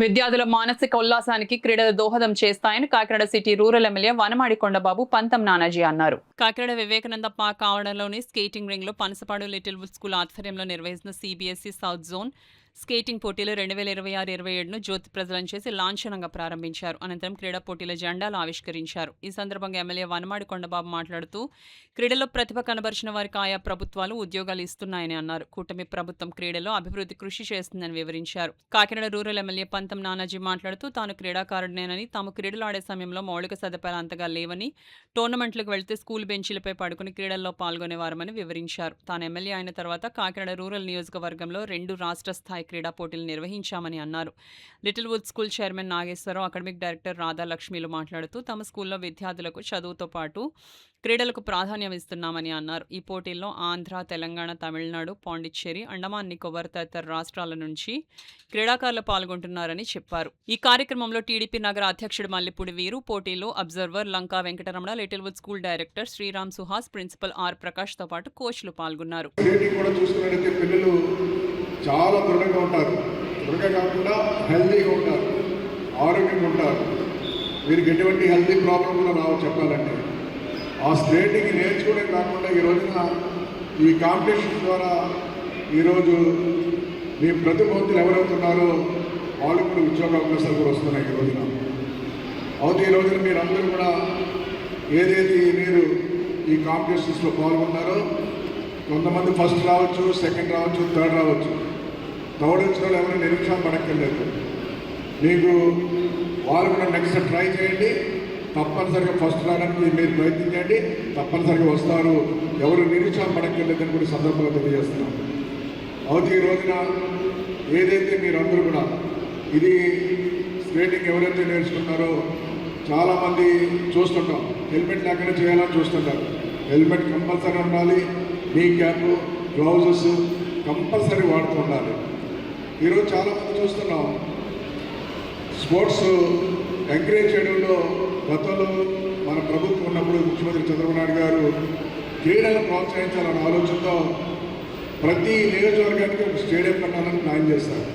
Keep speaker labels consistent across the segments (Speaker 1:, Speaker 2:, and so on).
Speaker 1: విద్యార్థుల మానసిక ఉల్లాసానికి క్రీడలు దోహదం చేస్తాయని Kakinada city rural MLA Vanamadi Kondababu Pantham Nanaji అన్నారు. కాకినాడ వివేకానంద పార్క్ ఆవరణలోని స్కేటింగ్ రింగ్ లో పనసపాడు లిటిల్ వుడ్ స్కూల్ ఆధ్వర్యంలో నిర్వహిస్తున్న సిబిఎస్ఈ సౌత్ జోన్ స్కేటింగ్ పోటీలు 2026-27ను జ్యోతి ప్రజలను చేసి లాంఛనంగా ప్రారంభించారు. అనంతరం క్రీడా పోటీల జెండాలు ఆవిష్కరించారు. ఈ సందర్భంగా ఎమ్మెల్యే వనమాడి కొండబాబు మాట్లాడుతూ క్రీడల్లో ప్రతిభ కనబరిచిన వారికి ఆయా ప్రభుత్వాలు ఉద్యోగాలు ఇస్తున్నాయని అన్నారు. కూటమి ప్రభుత్వం క్రీడలో అభివృద్ధి కృషి చేస్తుందని వివరించారు. కాకినాడ రూరల్ ఎమ్మెల్యే పంతం నానాజీ మాట్లాడుతూ తాను క్రీడాకారుడినేనని, తాము క్రీడలు ఆడే సమయంలో మౌలిక సదుపాయాలు అంతగా లేవని, టోర్నమెంట్లకు వెళ్తే స్కూల్ బెంచీలపై పడుకుని క్రీడల్లో పాల్గొనేవారమని వివరించారు. తాను ఎమ్మెల్యే అయిన తర్వాత కాకినాడ రూరల్ నియోజకవర్గంలో 2 రాష్ట్ర స్థాయి క్రీడా పోటీలు నిర్వహించామని అన్నారు. Little wood school chairman Nageswara Rao, academic director రాధాలక్ష్మిలు మాట్లాడుతూ తమ స్కూల్లో విద్యార్థులకు చదువుతో పాటు క్రీడలకు ప్రాధాన్యం ఇస్తున్నామని అన్నారు. ఈ పోటీల్లో ఆంధ్ర, తెలంగాణ, తమిళనాడు, పాండిచ్చేరి, అండమాన్ నికోబార్ తదితర రాష్ట్రాల నుంచి క్రీడాకారులు పాల్గొంటున్నారని చెప్పారు. ఈ కార్యక్రమంలో టీడీపీ నగర అధ్యక్షుడు మల్లిపూడి వీరు, పోటీలో observer Lanka Venkataramana, little wood school director Sriram Suhas, principal R Prakash తో పాటు కోచ్లు పాల్గొన్నారు.
Speaker 2: చాలా దృఢంగా ఉంటారు. దృఢంగా కాకుండా హెల్తీగా ఉంటారు, ఆరోగ్యంగా ఉంటారు. వీరికి ఎటువంటి హెల్తీ ప్రాబ్లం కూడా రావు చెప్పాలంటే. ఆ స్కేటింగ్ నేర్చుకోవడం కాకుండా ఈ రోజున ఈ కాంపిటీషన్ ద్వారా ఈరోజు మీ ప్రతిభవంతులు ఎవరవుతున్నారో వాళ్ళకు కూడా ఉద్యోగ అవకాశాలు కూడా వస్తున్నాయి ఈ రోజున. అవుతే ఈ రోజున మీరందరూ కూడా ఏదైతే మీరు ఈ కాంపిటీషన్స్లో పాల్గొన్నారో, కొంతమంది ఫస్ట్ రావచ్చు, సెకండ్ రావచ్చు, థర్డ్ రావచ్చు. థర్డ్ వచ్చిన వాళ్ళు ఎవరైనా నిరీక్షణ పడక్కర్లేదు. మీకు వాళ్ళు కూడా నెక్స్ట్ ట్రై చేయండి. తప్పనిసరిగా ఫస్ట్ రావడానికి మీరు ప్రయత్నించండి, తప్పనిసరిగా వస్తారు. ఎవరు నిరీక్షణ పడక్కర్లేదని కూడా సందర్భంగా తెలియజేస్తున్నాం. అవుతే ఈ రోజున ఏదైతే మీరందరూ కూడా ఇది స్కేటింగ్ ఎవరైతే నేర్చుకున్నారో చాలామంది చూస్తుంటాం, హెల్మెట్ లేకుండా చేయాలని చూస్తుంటారు. హెల్మెట్ కంపల్సరీ ఉండాలి, నీ క్యాప్, గ్లౌజెస్ కంపల్సరీ వాడుతూ ఉండాలి. ఈరోజు చాలామంది చూస్తున్నాం స్పోర్ట్స్ ఎంకరేజ్ చేయడంలో గతంలో మన ప్రభుత్వం ఉన్నప్పుడు ముఖ్యమంత్రి చంద్రబాబు నాయుడు గారు క్రీడలను ప్రోత్సహించాలన్న ఆలోచనతో ప్రతి నియోజకవర్గానికి ఒక స్టేడియం కట్టాలని ప్లాన్ చేశారు.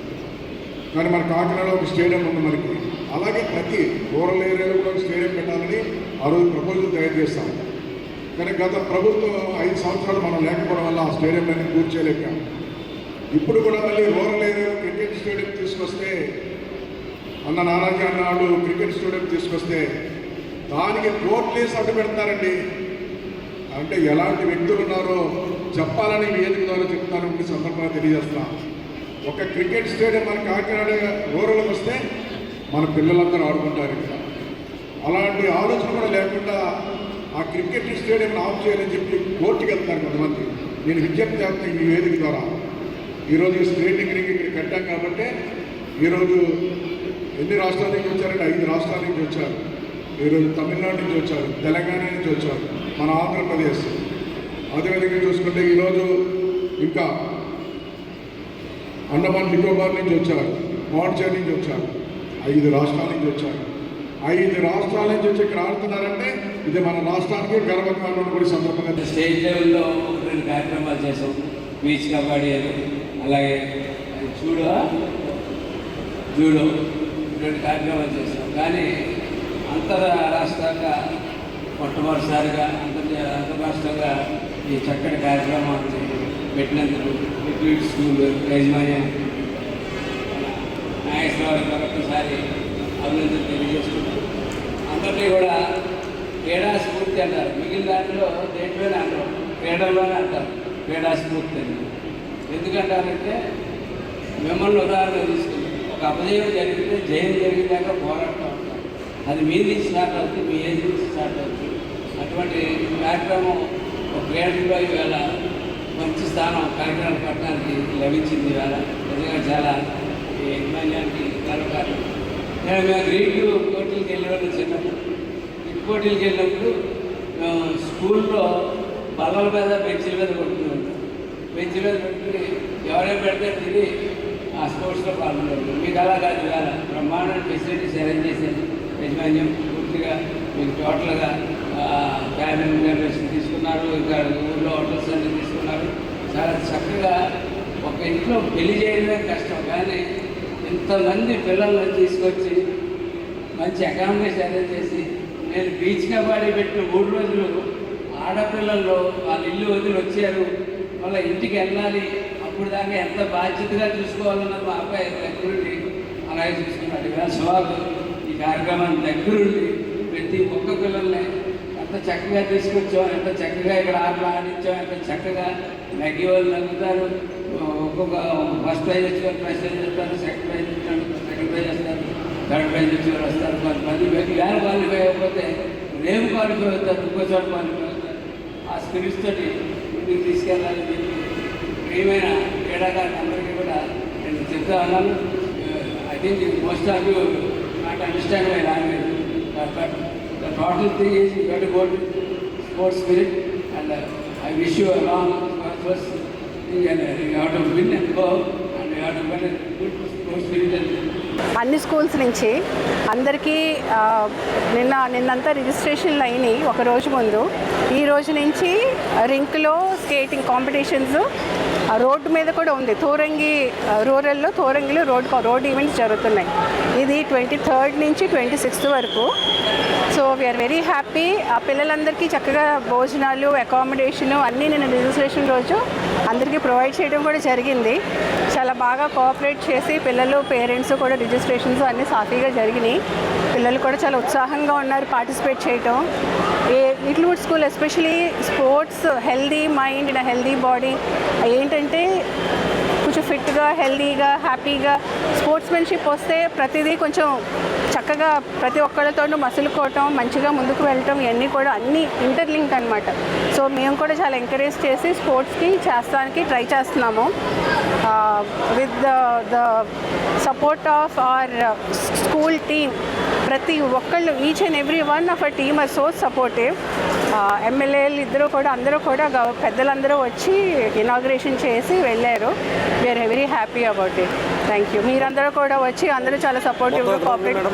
Speaker 2: కానీ మన కాకినాడలో ఒక స్టేడియం ఉంది మనకి. అలాగే ప్రతి రూరల్ ఏరియాలో కూడా ఒక స్టేడియం పెట్టాలని ఆ రోజు ప్రపోజల్ తయారు చేస్తాం. కానీ గత ప్రభుత్వం 5 సంవత్సరాలు మనం లేకపోవడం వల్ల ఆ స్టేడియంని పూర్తి చేయలేక ఇప్పుడు కూడా మళ్ళీ రూరల్ ఏరియాలో క్రికెట్ స్టేడియం తీసుకొస్తే అన్న నానాజీ అన్నాడు, క్రికెట్ స్టేడియం తీసుకొస్తే దానికి కోర్టులేసి అడ్డు పెడతారండి. అంటే ఎలాంటి వ్యక్తులు ఉన్నారో చెప్పాలని వేదిక ద్వారా చెప్తానని సందర్భంగా తెలియజేస్తున్నాం. ఒక క్రికెట్ స్టేడియం మన కాకినాడ రూరల్కి వస్తే మన పిల్లలందరూ ఆడుకుంటారు. ఇక్కడ అలాంటి ఆలోచన కూడా లేకుండా ఆ క్రికెట్ స్టేడియం ఆఫ్ చేయాలని చెప్పి కోర్టుకి వెళ్తారు కొంతమంది. నేను విజ్ఞప్తి చేస్తాను ఈ వేదిక ద్వారా. ఈరోజు స్కేటింగ్ రింగ్ ఇక్కడ కట్టాం కాబట్టి ఈరోజు ఎన్ని రాష్ట్రాల నుంచి వచ్చారంటే 5 రాష్ట్రాల నుంచి వచ్చారు. ఈరోజు తమిళనాడు నుంచి వచ్చారు, తెలంగాణ నుంచి వచ్చారు, మన ఆంధ్రప్రదేశ్. అదేవిధంగా చూసుకుంటే ఈరోజు ఇంకా అండమాన్ నికోబార్ నుంచి వచ్చారు, పాండిచ్చేరి నుంచి వచ్చారు, 5 రాష్ట్రాల నుంచి వచ్చారు. 5 రాష్ట్రాల నుంచి వచ్చి ఇక్కడ ఆడుతున్నారంటే ఇది మన రాష్ట్రానికి గర్వకారణం కూడా సందర్భంగా.
Speaker 3: స్టేట్ లెవెల్లో 2 కార్యక్రమాలు చేసాం. బీచ్ కబడ్డీ, అలాగే జూడో 2 కార్యక్రమాలు చేసాం. కానీ అంతర్రాష్ట్రంగా మొట్టమొదటిసారిగా అంతర్రాష్ట్రంగా ఈ చక్కటి కార్యక్రమాన్ని పెట్టినందుకు లిటిల్ స్కూల్ యజమాన్యం నాగేశ్వరరావు మరొకసారి అభినందన తెలియజేసుకుంటాం. అందరినీ కూడా క్రీడా స్ఫూర్తి అంటారు. మిగిలిన దాంట్లో దేంట్లోనే అంటారు, క్రీడల్లోనే అంటారు క్రీడా స్ఫూర్తి అని. ఎందుకంటారంటే మిమ్మల్ని ఉదాహరణ తీసుకుంటాం. ఒక అపజయం జరిగితే జయం జరిగినాక పోరాటం ఉంటాం. అది మీ నుంచి స్టార్ట్ అవుతుంది, మీ ఏజ్ నుంచి స్టార్ట్ అవుతుంది. అటువంటి కార్యక్రమం ఒక క్రీడలో ఇవాళ మంచి స్థానం కాకినాడ పట్టణానికి లభించింది. ఇవాళ నిజంగా చాలా ఈ యజమాన్యానికి గర్వకారణం. మేము గ్రీడ్ పోటీలకు వెళ్ళేవాళ్ళు చిన్నప్పుడు. గ్రీడ్ పోటీలకు వెళ్ళినప్పుడు మేము స్కూల్లో బల్లల మీద బెంచీల మీద కొట్టుకున్నాం. బెంచీల మీద పెట్టుకుని ఎవరైనా పెడితే తిని ఆ స్పోర్ట్స్లో పాల్గొనేవాళ్ళు. మీకు అలా కాదు, ఇవాళ బ్రహ్మాండ ఫెసిలిటీస్ అరేంజ్ చేసేది యజమాన్యం. పూర్తిగా మీకు టోటల్గా ఫ్యామిలీ మెంబర్స్ని తీసుకున్నారు, ఇంకా ఊళ్ళో హోటల్స్ అన్ని తీసుకున్నారు. చాలా చక్కగా ఒక ఇంట్లో పెళ్లి చేయడమే కష్టం, కానీ ఇంతమంది పిల్లల్ని తీసుకొచ్చి మంచి అకామిడేషన్ అరేంజ్ చేసి నేను బీచ్ కబాడీ పెట్టిన 3 రోజులు ఆడపిల్లల్లో వాళ్ళ ఇల్లు వదిలి వచ్చారు, మళ్ళీ ఇంటికి వెళ్ళాలి, అప్పుడు దాకా ఎంత బాధ్యతగా చూసుకోవాలన్నది మా అబ్బాయి దగ్గరుండి అలాగే చూసుకున్నాడు. ఇవాళ సుహాగ్ ఈ కార్యక్రమాన్ని దగ్గరుండి ప్రతి ఒక్క పిల్లల్ని ఎంత చక్కగా తీసుకొచ్చాం, ఎంత చక్కగా ఇక్కడ ఆటలు ఆడించాం, ఎంత చక్కగా నగ్గి వాళ్ళు నగ్గుతారు. ఒక్కొక్క ఫస్ట్ ప్రైజ్ వచ్చేవారు ఫస్ట్ ప్రైజ్ వస్తారు, సెకండ్ ప్రైజ్ వచ్చారు సెకండ్ ప్రైజ్ వస్తారు, థర్డ్ ప్రైజ్ వచ్చేవారు వస్తారు. కొంతమంది వేళ క్వాలిఫై అయిపోతే రేపు క్వాలిఫై అవుతారు, ఇంకో చోట క్వాలిఫై అవుతారు. ఆ స్పిరిట్స్ తోటి ఇంటికి తీసుకెళ్ళాలని చెప్పి ప్రియమైన క్రీడాకారులు అందరికీ కూడా నేను చెప్తా ఉన్నాను. I think most of you not understand my language, but the total thing is you have to go to sports spirit and I wish you a long first thing and you have to win and go and you have to win good sports spirit and
Speaker 4: అన్ని schools నుంచి అందరికీ నిన్నంతా రిజిస్ట్రేషన్లు అయినాయి ఒక రోజు ముందు. ఈ రోజు నుంచి రింక్లో స్కేటింగ్ కాంపిటీషన్స్ రోడ్డు మీద కూడా ఉంది. తోరంగి రూరల్లో తోరంగిలో రోడ్ ఈవెంట్స్ జరుగుతున్నాయి. ఇది 23rd నుంచి 26th వరకు. So we are very happy. ఆ పిల్లలందరికీ చక్కగా భోజనాలు అకామిడేషను అన్నీ నేను రిజిస్ట్రేషన్ రోజు అందరికీ ప్రొవైడ్ చేయడం కూడా జరిగింది. చాలా బాగా కోఆపరేట్ చేసి పిల్లలు పేరెంట్స్ కూడా రిజిస్ట్రేషన్స్ అన్నీ సాఫీగా జరిగినాయి. పిల్లలు కూడా చాలా ఉత్సాహంగా ఉన్నారు పార్టిసిపేట్ చేయటం. Little wood school especially sports, healthy mind and healthy body ఏంటంటే కొంచెం ఫిట్గా హెల్దీగా హ్యాపీగా స్పోర్ట్స్మెన్షిప్ వస్తే ప్రతిదీ కొంచెం చక్కగా ప్రతి ఒక్కరితోనూ మసులుకోవటం, మంచిగా ముందుకు వెళ్ళటం, ఇవన్నీ కూడా అన్నీ ఇంటర్లింక్ అనమాట. సో మేము కూడా చాలా ఎంకరేజ్ చేసి స్పోర్ట్స్కి చేస్తానికి ట్రై చేస్తున్నాము. With the support of our school team, ప్రతి ఒక్కళ్ళు each and every one of a team are so supportive. ఎమ్మెల్యేలు అందరూ కూడా పెద్దలందరూ వచ్చి ఇనాగ్రేషన్ చేసి వెళ్ళారు. We are very happy about it. Thank you. మీరందరూ కూడా వచ్చి అందరూ చాలా సపోర్టివ్గా కోఆపరేట్